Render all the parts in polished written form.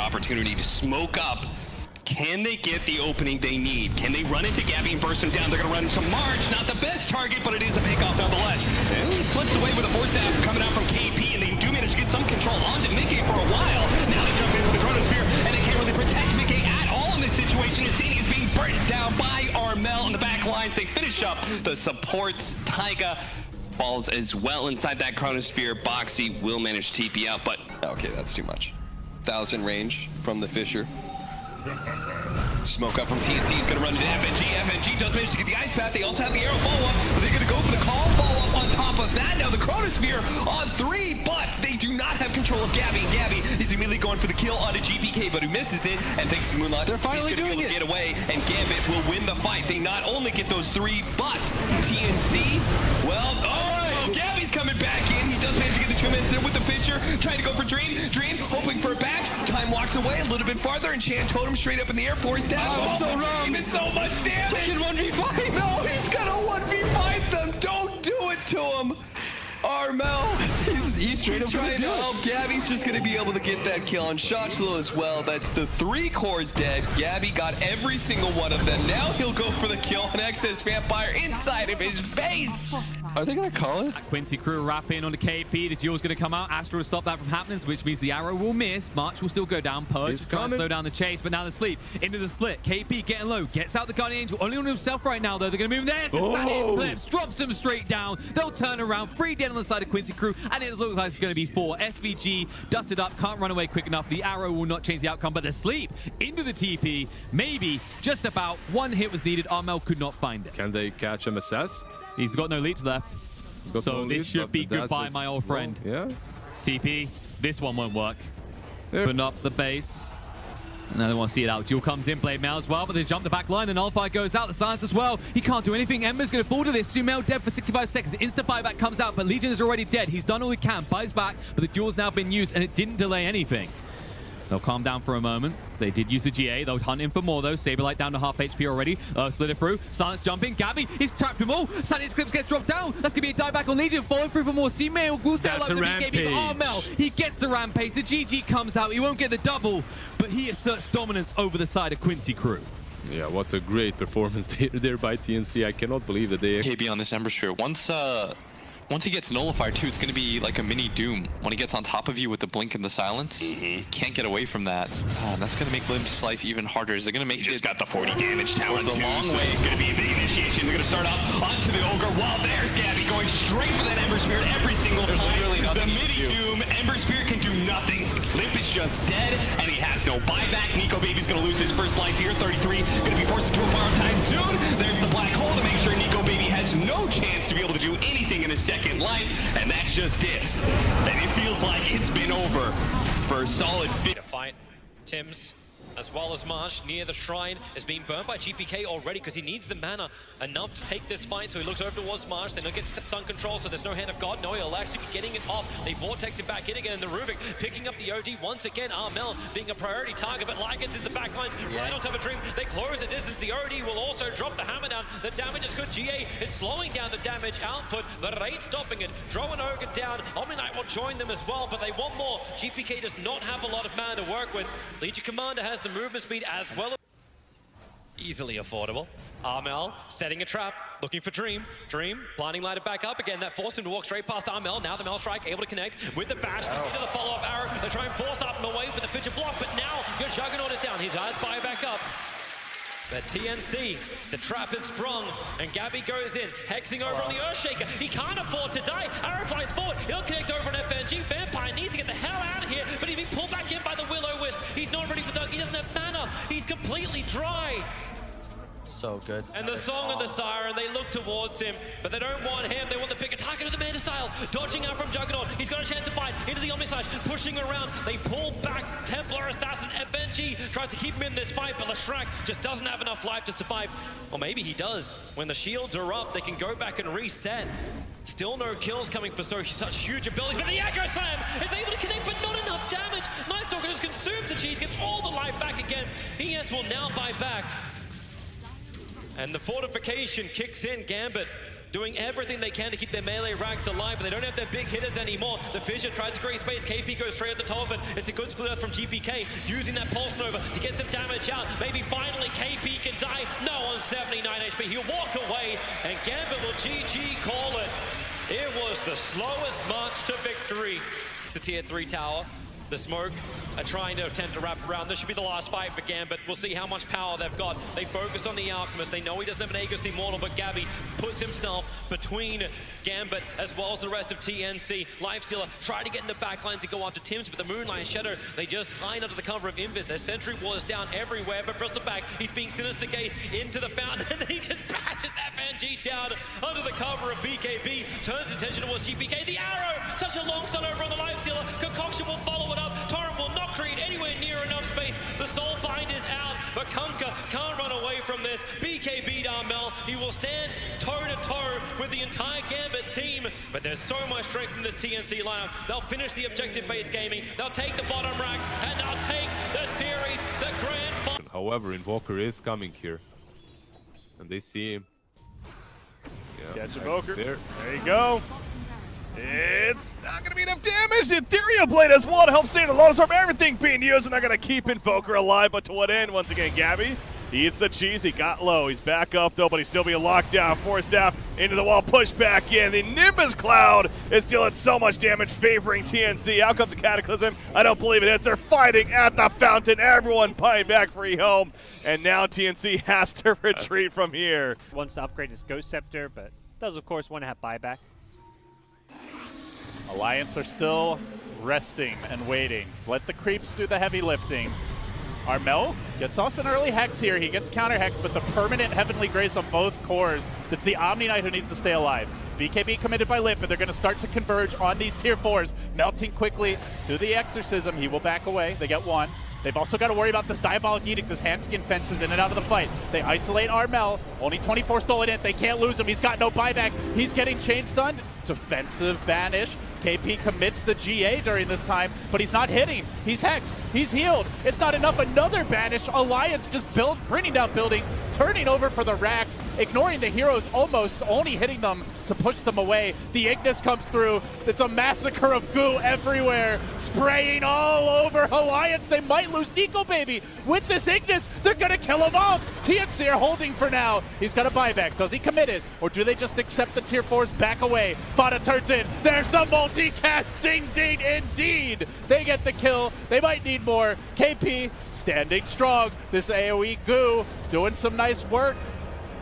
opportunity to smoke up. Can they get the opening they need? Can they run into Gabby and burst him down? They're going to run into March. Not the best target, but it is a pickoff nonetheless. And he slips away with a force down coming out from KP, and they do manage to get some control onto Mickey for a while. Now they jump in with the Chronosphere, and they can't really protect Mickey at all in this situation. Insani is being burnt down by Armel in the back lines. They finish up the supports. Taiga falls as well inside that Chronosphere. Boxy will manage to TP out, but Okay, that's too much. 1,000 range from the Fissure. Smoke up from TNC is going to run into FNG. FNG does manage to get the ice path. They also have the arrow follow-up. But they're going to go for the call follow-up on top of that. Now the Chronosphere on 3, but they do not have control of Gabby. Gabby is immediately going for the kill onto GPK, but who misses it. And thanks to Moonlight, they're finally he's going to be able to get away. And Gambit will win the fight. They not only get those 3, but TNC, well, oh, Gabby's coming back in. He does manage to get the 2 minutes in with the Fissure. Trying to go for Dream. Dream hoping for a bash. Time walks away a little bit farther, and Chan Totem straight up in the air, force down. Oh, so wrong. Even so much damage. He can 1v5. No, he's gonna 1v5 them. Don't do it to him. Armel, he's straight up trying to gonna do it. help. Gabby's just gonna be able to get that kill on Shotchlo as well. That's the 3 cores dead. Gabby got every single one of them. Now he'll go for the kill on Excess Vampire inside of his face. Are they gonna call it? Quincy Crew wrap in on the KP. The duel's going to come out. Astro will stop that from happening, which means the arrow will miss. March will still go down. Purge He's is trying to coming. slow down the chase, but now the sleep into the split. KP getting low. Gets out the Guardian Angel. Only on himself right now, though. They're going to move there. Oh. Flips. Drops him straight down. They'll turn around. 3 dead on the side of Quincy Crew, and it looks like it's going to be 4. SVG dusted up. Can't run away quick enough. The arrow will not change the outcome, but the sleep into the TP. Maybe just about 1 hit was needed. Armel could not find it. Can they catch him assess? He's got no leaps left. So this should be goodbye, my old friend. Yeah. TP, this one won't work. Yeah. Putting up the base. Now they want to see it out. Duel comes in, Blade Mail as well, but they jump the back line. The Nullify goes out, the Silence as well. He can't do anything. Ember's going to fall to this. Sumail dead for 65 seconds. Instant buyback comes out, but Legion is already dead. He's done all he can, buys back, but the duel's now been used, and it didn't delay anything. They'll calm down for a moment. They did use the GA. They'll hunt in for more, though. Saberlight down to half HP already. Split it through. Silence jumping. Gabby, he's trapped them all. Silence Clips gets dropped down. That's going to be a dieback on Legion. Falling through for more. C-Mail will stay alive. That's a rampage. Armel, he gets the rampage. The GG comes out. He won't get the double, but he asserts dominance over the side of Quincy Crew. Yeah, what a great performance there by TNC. I cannot believe that they... KB on this Ember Sphere. Once he gets nullified too, it's going to be like a mini Doom. When he gets on top of you with the blink and the silence, he can't get away from that. That's going to make Lim's life even harder. Is it going to make He just got the 40 damage tower. It's a long way. It's going to be the initiation. They're going to start off onto the Ogre. While there's Gabby going straight for that Ember Spirit every single time. The mini Doom, Ember Spirit can do nothing. Limp is just dead, and he has no buyback. Nico Baby's going to lose his first life here. 33 going to be forced into a borrowed time soon. There's the black hole to make sure Nico Baby has no chance to be able to do anything in his second life, and that's just it. And it feels like it's been over for a solid bit. To fight Tims as well as Marsh near the shrine is being burned by GPK already because he needs the mana enough to take this fight. So he looks over towards Marsh. They don't get stun control, so there's no hand of God. No, he'll actually be getting it off. They vortex it back in again. And the Rubik picking up the OD once again. Armel being a priority target, but Lion gets in the back lines right on top of Dream. They close the distance. The OD will also drop the hammer down. The damage is good. GA is slowing down the damage output. The rate stopping it. Draw an Ogre down. Omni-Knight will join them as well, but they want more. GPK does not have a lot of mana to work with. Legion Commander has the movement speed as well. Easily affordable. Armel setting a trap, looking for Dream. Dream, blinding light it back up again. That forced him to walk straight past Armel. Now the Mel Strike able to connect with the bash into the follow-up arrow. They try and force up and away with the Fissure block, but now your Juggernaut is down. His eyes buy back up. But TNC, the trap is sprung, and Gabby goes in, hexing over on the Earthshaker. He can't afford to die. Arrow flies forward. He'll connect over on FNG. Vampire needs to get the hell out of here, but he's being pulled back in by the Will-O-Wisp. He's not ready for that. He doesn't have mana. He's completely dry. So good. And the Song of the Siren, they look towards him, but they don't want him. They want the pick target of the Manta style. Dodging out from Juggernaut. He's got a chance to fight into the Omnislash, pushing around. They pull back Templar Assassin. FNG tries to keep him in this fight, but Lashrak just doesn't have enough life to survive. Or maybe he does. When the shields are up, they can go back and reset. Still no kills coming for such huge abilities, but the Echo Slam is able to connect, but not enough damage. Night Stalker just consumes the cheese, gets all the life back again. ES will now buy back. And the fortification kicks in. Gambit doing everything they can to keep their melee ranks alive, but they don't have their big hitters anymore. The Fissure tries to create space. KP goes straight at the top of it. It's a good split out from GPK, using that Pulse Nova to get some damage out. Maybe finally KP can die. No, on 79 HP. He'll walk away, and Gambit will GG call it. It was the slowest march to victory. The tier 3 tower. The smoke are trying to attempt to wrap around. This should be the last fight for Gambit. We'll see how much power they've got. They focused on the Alchemist. They know he doesn't have an Aegis Immortal, but Gabby puts himself between Gambit as well as the rest of TNC. Lifestealer tried to get in the backlines to go after Tims, but the Moonlight Shadow, they just hide under the cover of Invis. Their Sentry Wall is down everywhere, but Bristleback, he's being Sinister Gaze into the fountain, and then he just bashes FNG down under the cover of BKB, turns attention towards GPK. The arrow, such a long stun over on the Lifestealer. Concoction will follow it up. Torrent will not create anywhere near enough space. The Soul Bind is out, but Kunkka can't run away from this. BKB Darmel, he will stand toe-to-toe with the entire Gambit team, but there's so much strength in this TNC lineup. They'll finish the objective-based gaming, they'll take the bottom racks, and they'll take the series, the grand final. However, Invoker is coming here. And they see him. Yeah, Catch Invoker. there. There you go. It's not going to be enough damage. The Ethereal Blade as well to help save the Lotus Orb. Everything being used, and they're going to keep Invoker alive. But to what end? Once again, Gabby, he eats the cheese. He got low. He's back up, though, but he's still being locked down. Force Staff into the wall, push back in. The Nimbus Cloud is dealing so much damage, favoring TNC. Out comes the Cataclysm. I don't believe it hits. They're fighting at the fountain. Everyone playing back for E-Home. And now TNC has to retreat from here. Wants to upgrade his Ghost Scepter, but does, of course, want to have buyback. Alliance are still resting and waiting. Let the creeps do the heavy lifting. Armel gets off an early Hex here. He gets counter Hex, but the permanent Heavenly Grace on both cores. It's the Omni Knight who needs to stay alive. BKB committed by Lip, and they're going to start to converge on these tier 4s. Melting quickly to the Exorcism. He will back away. They get one. They've also got to worry about this Diabolic Edict, this Handskin fences in and out of the fight. They isolate Armel. Only 24 stolen in. They can't lose him. He's got no buyback. He's getting chain stunned. Defensive banish. KP commits the GA during this time, but he's not hitting. He's hexed. He's healed. It's not enough. Another banish. Alliance just bringing down buildings, turning over for the racks, ignoring the heroes almost, only hitting them to push them away. The Ignis comes through. It's a massacre of goo everywhere, spraying all over Alliance. They might lose Nico Baby. With this Ignis, they're going to kill him off. TNC are holding for now. He's got a buyback. Does he commit it, or do they just accept the tier 4s back away? Fada turns in. There's the multi-cast. Ding, ding, indeed. They get the kill. They might need more. KP standing strong. This AoE goo doing some nice work.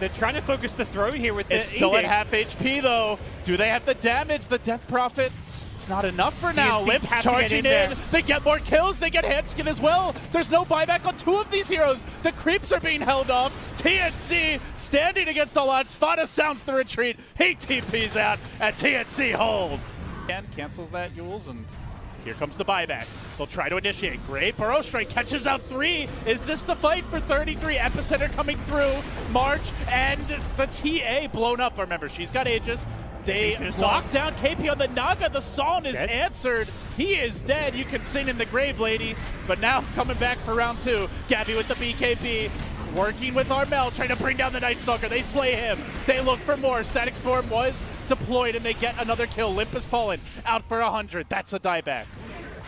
They're trying to focus the throw here with the It's still at Edict. half HP, though. Do they have the damage? The Death Prophet, it's not enough for now. TNC Lips have to get charging in there. They get more kills. They get Handskin as well. There's no buyback on 2 of these heroes. The creeps are being held off. TNC standing against the odds. Fada sounds the retreat. He TPs out, and TNC holds. And cancels that Yules, and here comes the buyback. They'll try to initiate. Great Burrow Strike catches out 3. Is this the fight for 33? Epicenter coming through. March and the TA blown up. Remember, she's got Aegis. They lock down KP on the Naga. The song is answered. He is dead. You can sing in the grave, lady. But now coming back for round 2. Gabby with the BKB. Working with Armel, trying to bring down the Night Stalker. They slay him. They look for more. Static Storm was deployed, and they get another kill. Limp has fallen. Out for 100. That's a dieback.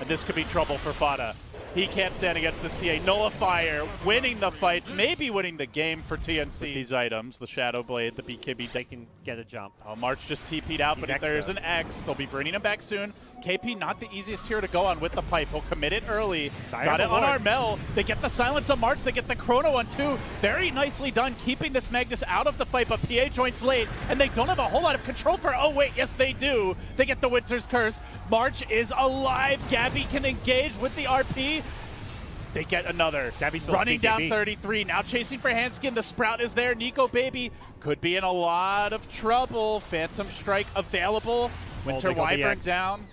And this could be trouble for Fada. He can't stand against the CA. Nullifier winning the fights, maybe winning the game for TNC. With these items, the Shadow Blade, the BKB. They can get a jump. Oh, March just TP'd out, but if there's an X, they'll be bringing him back soon. KP not the easiest hero to go on with the pipe. He'll commit it early. Got it on Armel. They get the silence of March. They get the Chrono on 2. Very nicely done, keeping this Magnus out of the fight, but PA joins late, and they don't have a whole lot of control for, oh wait, yes they do. They get the Winter's Curse. March is alive. Gabby can engage with the RP. They get another. Gabby's running down 33. Now chasing for Handskin. The Sprout is there. Nico Baby could be in a lot of trouble. Phantom Strike available. Winter Wyvern down.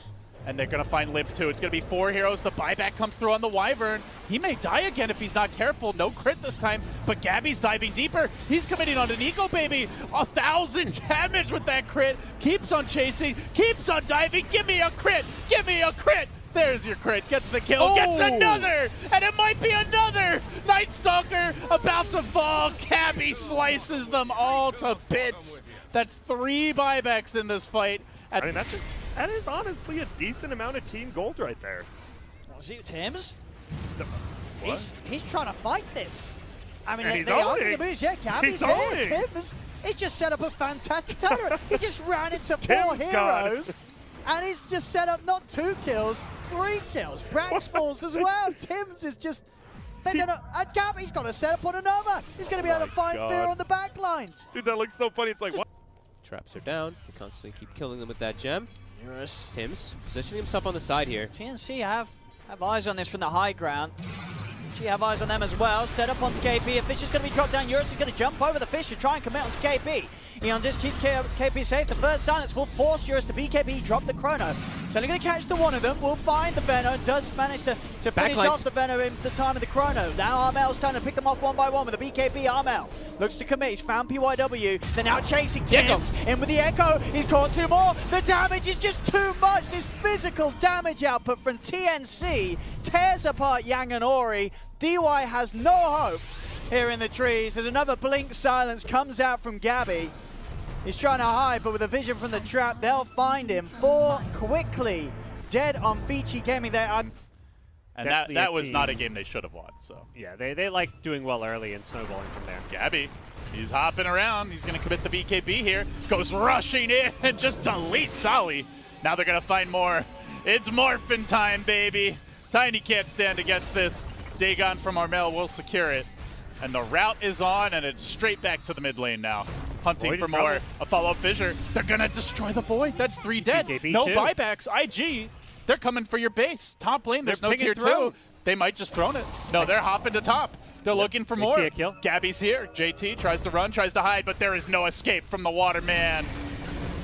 And they're going to find Lip too. It's going to be 4 heroes. The buyback comes through on the Wyvern. He may die again if he's not careful. No crit this time, but Gabby's diving deeper. He's committing on an Nico Baby. 1,000 damage with that crit. Keeps on chasing. Keeps on diving. Give me a crit. Give me a crit. There's your crit. Gets the kill. Gets another! And it might be another! Night Stalker about to fall. Gabby slices them all to bits. That's 3 buybacks in this fight. I mean, that is honestly a decent amount of team gold right there. Oh, see Tim's? What? He's trying to fight this. I mean, And they are the moves. Yeah, Gabby's here. owning. Tim's. He's just set up a fantastic turret. He just ran into 4 Tim's heroes. And he's just set up not 2 kills, 3 kills. Brax falls as well. Tim's is just... And Gabby's got to set up on another. He's going to be able to find fear on the back lines. Dude, that looks so funny. It's like, what? Traps are down. You constantly keep killing them with that gem. Eurus. Tim's positioning himself on the side here. TNC have eyes on this from the high ground. She have eyes on them as well. Set up onto KP. A fish is going to be dropped down. Eurus is going to jump over the fish to try and commit onto KP. Eon just keeps KP safe. The first silence will force Eurus to BKB, drop the chrono. It's only going to catch the one of them. Will find the Venom. Does manage to finish off the Venom in the time of the chrono. Now Armel's trying to pick them off one by one with a BKB. Armel looks to commit. He's found PYW. They're now chasing Tim's. In with the Echo. He's caught 2 more. The damage is just too much. This physical damage output from TNC tears apart Yang and Ori. DY has no hope here in the trees. There's another blink silence comes out from Gabby. He's trying to hide, but with a vision from the trap, they'll find him. 4 quickly dead on Vici Gaming there. And that was not a game they should have won. So Yeah, they like doing well early and snowballing from there. Gabby, he's hopping around. He's going to commit the BKB here. Goes rushing in and just deletes Ollie. Now they're going to find more. It's morphin' time, baby. Tiny can't stand against this. Dagon from Armel will secure it. And the route is on, and it's straight back to the mid lane now. Hunting for more. A follow-up fissure. They're going to destroy the Void. That's 3 dead. BKB No too. buybacks. IG, they're coming for your base. Top lane, there's no tier 2. They might just throw it. No, they're hopping to top. They're looking for more. See a kill. Gabby's here. JT tries to run, tries to hide, but there is no escape from the Waterman.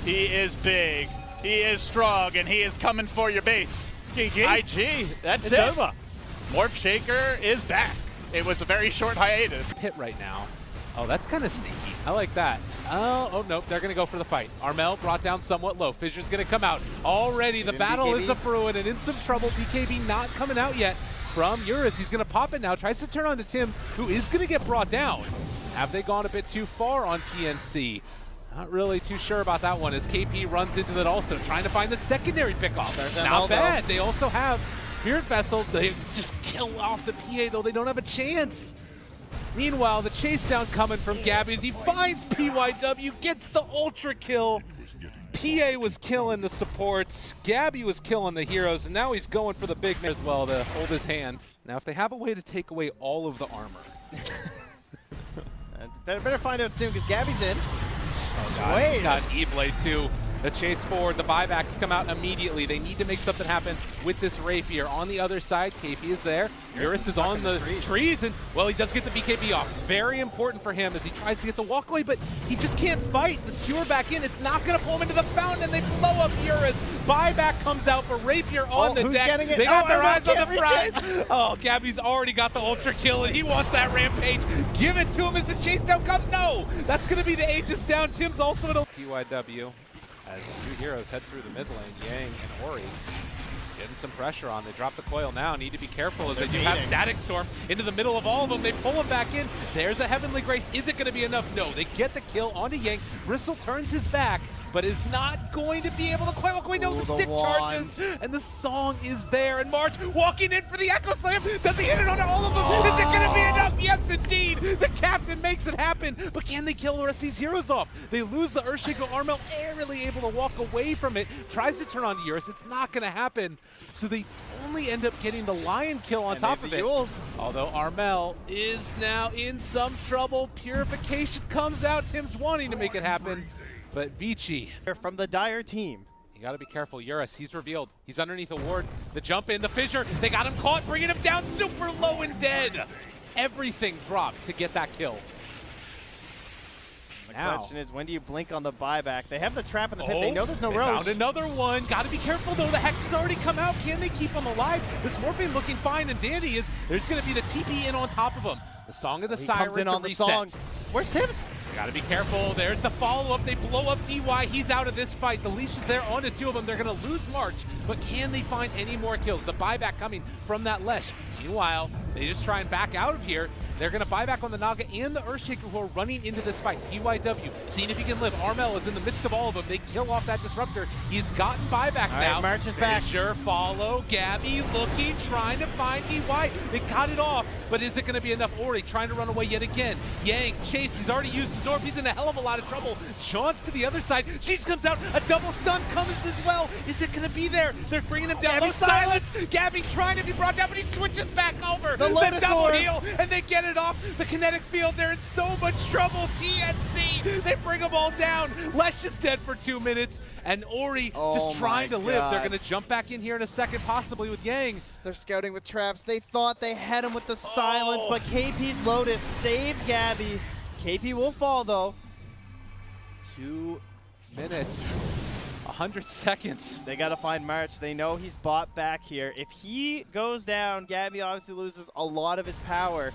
He is big. He is strong, and he is coming for your base. GG. IG, that's It's it. over. Morph Shaker is back. It was a very short hiatus. Hit right now. Oh, that's kind of sneaky. I like that. Oh, nope. They're going to go for the fight. Armel brought down somewhat low. Fissure's going to come out. Already, the battle is a brewing and in some trouble. BKB not coming out yet from Eurus. He's going to pop it now. Tries to turn on to Tim's, who is going to get brought down. Have they gone a bit too far on TNC? Not really too sure about that one as KP runs into that also, trying to find the secondary pickoff. Not bad. They also have Spirit Vessel. They just kill off the PA, though. They don't have a chance. Meanwhile, the chase down coming from Gabby as he finds PYW, gets the ultra kill. PA was killing the supports, Gabby was killing the heroes, and now he's going for the big man as well to hold his hand. Now, if they have a way to take away all of the armor. Better find out soon, because Gabby's in. Oh God, he's got E-Blade too. The chase forward, the buybacks come out immediately. They need to make something happen with this rapier. On the other side, KP is there. Eurus is on the trees, and, well, he does get the BKB off. Very important for him as he tries to get the walkway, but he just can't fight. The skewer back in, it's not going to pull him into the fountain, and they blow up Eurus. Buyback comes out for rapier on the deck. They got their eyes on the prize. Oh, Gabby's already got the ultra kill, and he wants that rampage. Give it to him as the chase down comes. No, that's going to be the Aegis down. Tim's also in a PYW. As 2 heroes head through the mid lane, Yang and Ori getting some pressure on. They drop the coil now. Need to be careful as they do have Static Storm into the middle of all of them. They pull him back in. There's a Heavenly Grace. Is it going to be enough? No. They get the kill onto Yang. Bristle turns his back, but is not going to be able to quite walk away. No, the stick charges, and the song is there. And March walking in for the Echo Slam. Does he hit it onto all of them? Is it going to be enough? Yes, indeed. The captain makes it happen, but can they kill the rest of these heroes off? They lose the Earthshaker. Armel barely able to walk away from it. Tries to turn on Eurus. It's not going to happen. So they only end up getting the Lion kill on top of it. Although Armel is now in some trouble. Purification comes out. Tim's wanting to make it happen. But Vici from the Dire team. You got to be careful. Eurus, he's revealed. He's underneath a ward. The jump in, the fissure. They got him caught, bringing him down super low and dead. Everything dropped to get that kill. The question is, when do you blink on the buyback? They have the trap in the pit. They know there's no roach. Found another one. Got to be careful, though. The Hex has already come out. Can they keep him alive? This Morphine looking fine and dandy is there's going to be the TP in on top of him. The Song of the Siren comes in on the reset. song. Where's Tim's? Gotta be careful. There's the follow-up. They blow up DY. He's out of this fight. The leash is there on the two of them. They're going to lose March, but can they find any more kills? The buyback coming from that Lesh. Meanwhile, they just try and back out of here. They're going to buy back on the Naga and the Earthshaker who are running into this fight. PYW, seeing if he can live. Armel is in the midst of all of them. They kill off that Disruptor. He's gotten buyback now. March is back. Sure follow. Gabby looking, trying to find DY. They got it off, but is it going to be enough? Ori trying to run away yet again. Yang, Chase, he's already used his orb. He's in a hell of a lot of trouble. Sean's to the other side. Cheese comes out. A double stun comes as well. Is it going to be there? They're bringing him down. Gabby, Silence. Gabby trying to be brought down, but he switches back over. The double orb. heal, and they get it off. The kinetic field, they're in so much trouble. TNC, they bring them all down. Lesh is dead for 2 minutes, and Ori just trying to live. They're going to jump back in here in a second, possibly with Yang. They're scouting with traps. They thought they had him with the silence, but KP's Lotus saved Gabby. KP will fall, though. 2 minutes. 100 seconds. They got to find March. They know he's bought back here. If he goes down, Gabby obviously loses a lot of his power.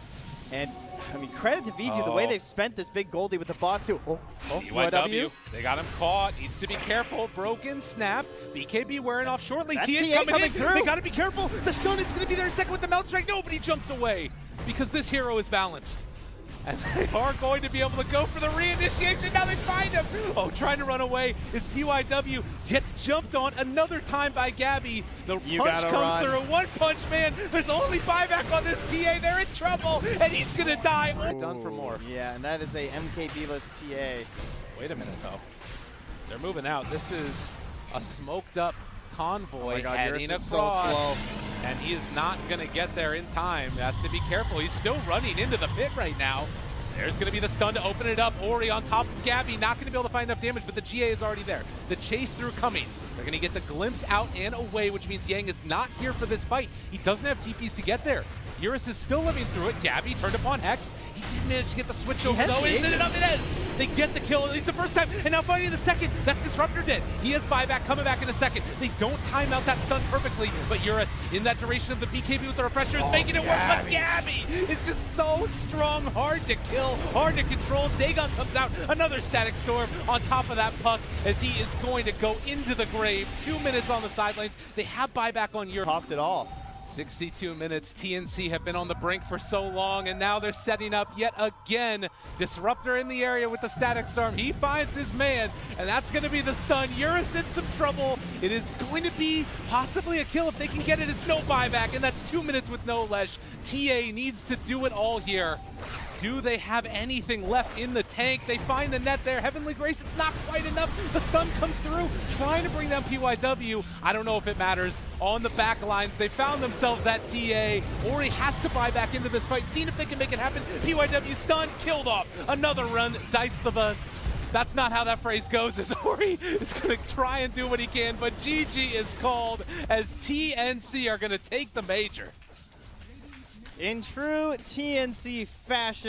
And, I mean, credit to VG, the way they've spent this big Goldie with the bots too. PYW, they got him caught. Needs to be careful. Broken snap. BKB wearing off shortly. TA's coming in. Through. They got to be careful. The stun is going to be there in a second with the melt strike. Nobody jumps away because this hero is balanced. And they are going to be able to go for the reinitiation. Now they find him. Oh, trying to run away is PYW. Gets jumped on another time by Gabby. The punch comes through. One punch, man. There's only buyback on this TA. They're in trouble, and he's going to die. Done for more. Yeah, and that is a MKB-less TA. Wait a minute, though. They're moving out. This is a smoked-up convoy heading across. So slow. And he is not going to get there in time. Has to be careful. He's still running into the pit right now. There's going to be the stun to open it up. Ori on top of Gabby. Not going to be able to find enough damage, but the GA is already there. The chase through coming. They're going to get the glimpse out and away, which means Yang is not here for this fight. He doesn't have TPs to get there. Eurus is still living through it. Gabby turned upon Hex. He did manage to get the switch over, though. Is it enough? It is. They get the kill, at least the first time, and now fighting the second. That's Disruptor dead. He has buyback, coming back in a second. They don't time out that stun perfectly, but Eurus, in that duration of the BKB with the refresher, is making it work. But Gabby is just so strong, hard to kill, hard to control. Dagon comes out, another static storm on top of that puck as he is going to go into the grave. 2 minutes on the sidelines. They have buyback on Eurus. Popped it all. 62 minutes. TNC have been on the brink for so long, and now they're setting up yet again. Disruptor in the area with the static storm. He finds his man, and that's going to be the stun. Eurus in some trouble. It is going to be possibly a kill if they can get it. It's no buyback, and that's 2 minutes with no Lesh. TA needs to do it all here. Do they have anything left in the tank? They find the net there. Heavenly Grace, it's not quite enough. The stun comes through, trying to bring down PYW. I don't know if it matters. On the back lines, they found themselves that TA. Ori has to buy back into this fight, seeing if they can make it happen. PYW stunned, killed off. Another run, Dites the bus. That's not how that phrase goes, as Ori is going to try and do what he can, but GG is called as TNC are going to take the major. In true TNC fashion,